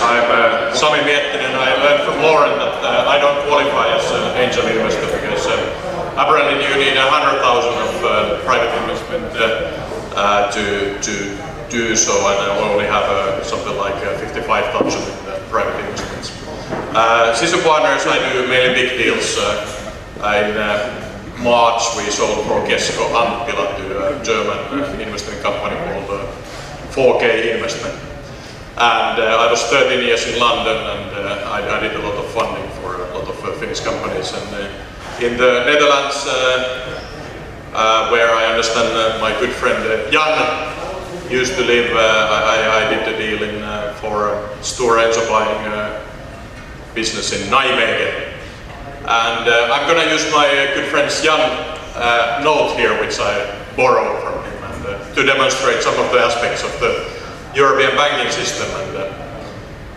I'm Sami Miettinen. I learned from Lauren that I don't qualify as an angel investor because apparently you need 100,000 of private investment to do so, and I only have something like 55,000 in private investments. Sister Partners, I do mainly big deals. In March we sold for Kesko Anttila to a German investment company called 4K Investment. And I was 13 years in London, and I did a lot of funding for a lot of Finnish companies. And in the Netherlands, where I understand my good friend Jan used to live, I did a deal for Stora Enso buying business in Nijmegen. And I'm going to use my good friend Jan note here, which I borrowed from him, and to demonstrate some of the aspects of the European banking system. And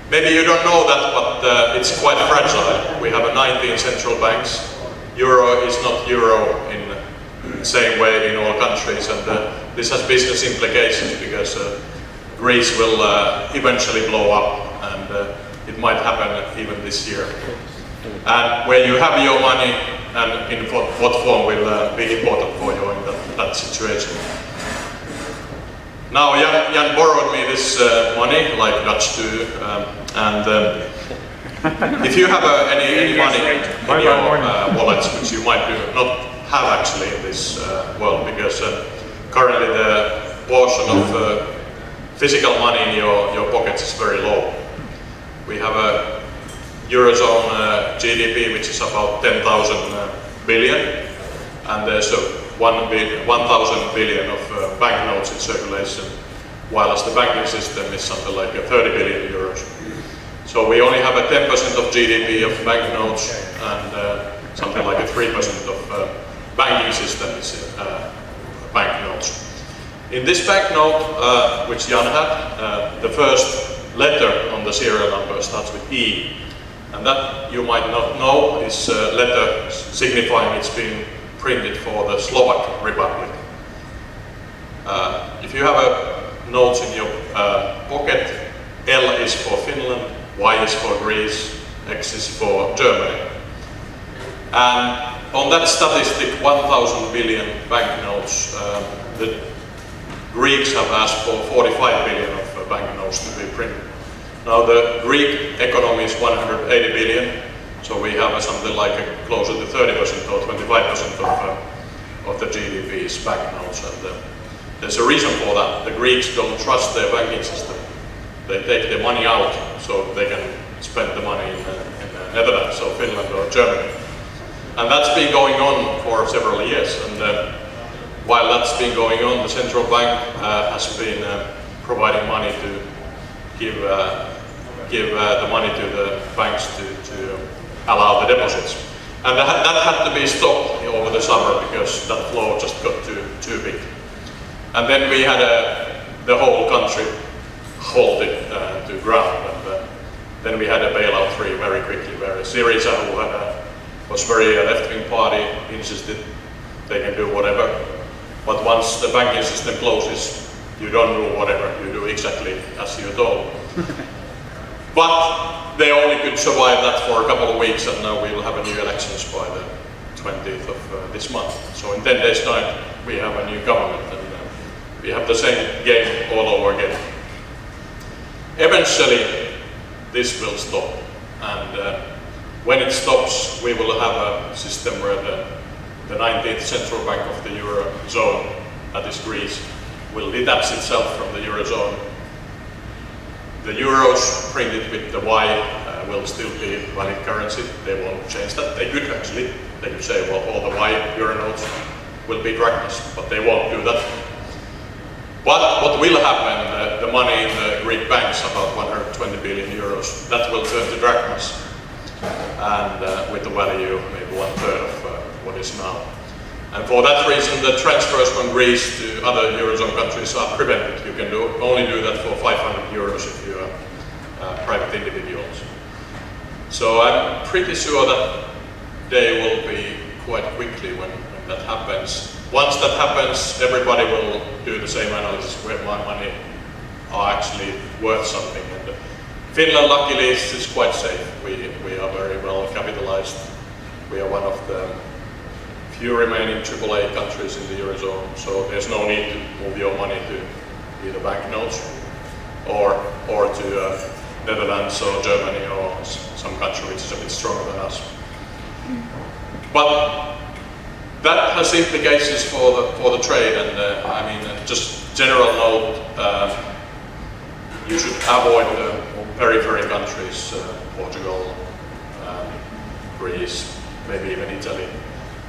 maybe you don't know that, but it's quite fragile. We have 19 central banks. Euro is not euro in the same way in all countries, and this has business implications because Greece will eventually blow up, and it might happen even this year. And where you have your money and in what form will be important for you in that situation. Now Jan borrowed me this money, like Dutch do, and if you have any money in your wallets, which you might not have actually in this world, because currently the portion of physical money in your pockets is very low. We have a Eurozone GDP which is about 10,000 billion, and there's 1,000 billion of banknotes in circulation, while the banking system is something like 30 billion euros. So we only have a 10% of GDP of banknotes, and something like 3% of banking system is banknotes. In this banknote, which Jan had, the first letter on the serial number starts with E, and that you might not know is a letter signifying it's been printed for the Slovak Republic. If you have a note in your pocket, L is for Finland, Y is for Greece, X is for Germany. And on that statistic, 1,000 billion banknotes, the Greeks have asked for 45 billion of banknotes to be printed. Now the Greek economy is 180 billion, so we have something like closer to 30% or 25% of the GDP is banknotes, and there's a reason for that. The Greeks don't trust their banking system. They take their money out so they can spend the money in the Netherlands or Finland or Germany. And that's been going on for several years, and while that's been going on, the central bank has been providing money to give the money to the banks to allow the deposits. And that had to be stopped over the summer because that flow just got too big. And then we had the whole country halted to ground, and then we had a bailout 3 very quickly, where Syriza, who was very left-wing party, insisted they can do whatever. But once the banking system closes, you don't do whatever, you do exactly as you're told. But they only could survive that for a couple of weeks, and now we will have a new elections by the 20th of this month. So in 10 days' time we have a new government, and we have the same game all over again. Eventually this will stop, and when it stops we will have a system where the 19th central bank of the Eurozone, that is Greece, will detach itself from the Eurozone. The euros printed with the Y will still be valid currency. They won't change that. They could actually. They could say, well, all the Y euro notes will be drachmas, but they won't do that. But what will happen, the money in the Greek banks, about 120 billion euros, that will turn to drachmas, and with the value maybe 1/3 of what is now. And for that reason, the transfers from Greece to other Eurozone countries are prevented. You can only do that for 500 euros if you are private individuals. So I'm pretty sure that day will be quite quickly when that happens. Once that happens, everybody will do the same analysis where my money are actually worth something. And Finland luckily is quite safe. We are very well capitalized. We are one of the few remaining AAA countries in the Eurozone, so there's no need to move your money to either banknotes or to Netherlands or Germany or some country which is a bit stronger than us. But that has implications for the trade, and I mean, just general note, you should avoid the periphery countries, Portugal, Greece, maybe even Italy,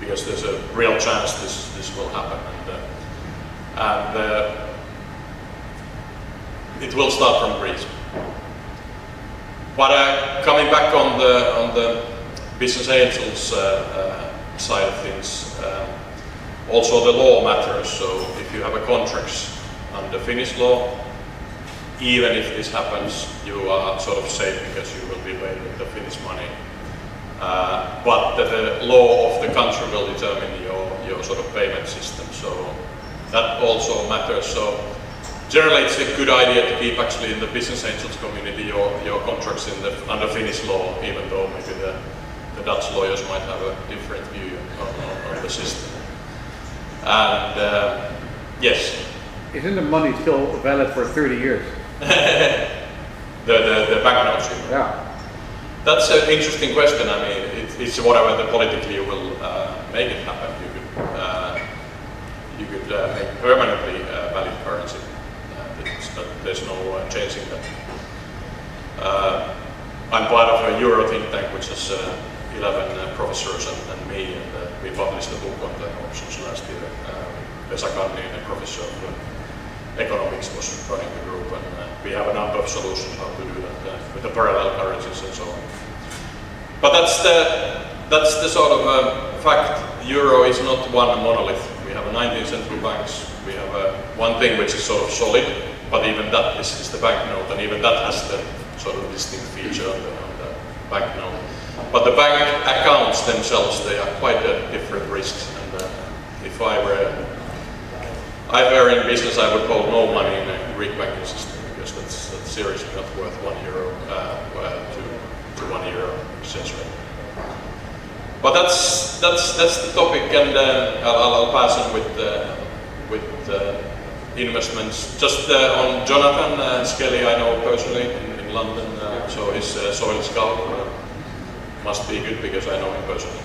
because there's a real chance this will happen, and it will start from Greece. But coming back on the business angels side of things, also the law matters. So if you have a contracts under Finnish law, even if this happens, you are sort of safe because you will be paid with the Finnish money. But the law of the country will determine your sort of payment system. So that also matters. So generally, it's a good idea to keep actually in the business angels community your contracts under Finnish law, even though maybe the Dutch lawyers might have a different view on the system. And yes. Isn't the money still valid for 30 years? the banknotes. Yeah. That's an interesting question. I mean, it's whatever the politically you will make it happen. You could make permanently valid currency. But there's no changing that. I'm part of a Euro think tank, which is 11 professors and me, and we published a book on the options last year. Vesa Kanninen, a professor of economics, was running the group, and we have a number of solutions how to do that with the parallel currencies and so on. But that's the sort of fact. Euro is not one monolith. We have 19 central banks. We have one thing which is sort of solid, but even that is the banknote, and even that has the sort of distinct feature on the banknote. But the bank accounts themselves, they are quite different risks. And if I were in business, I would hold no money in a Greek banking system, because that's seriously not worth €1 to €1 exchange rate. But that's the topic, and I'll pass on with investments. Just on Jonathan Skelly, I know personally in London, so his soil scout must be good because I know him personally.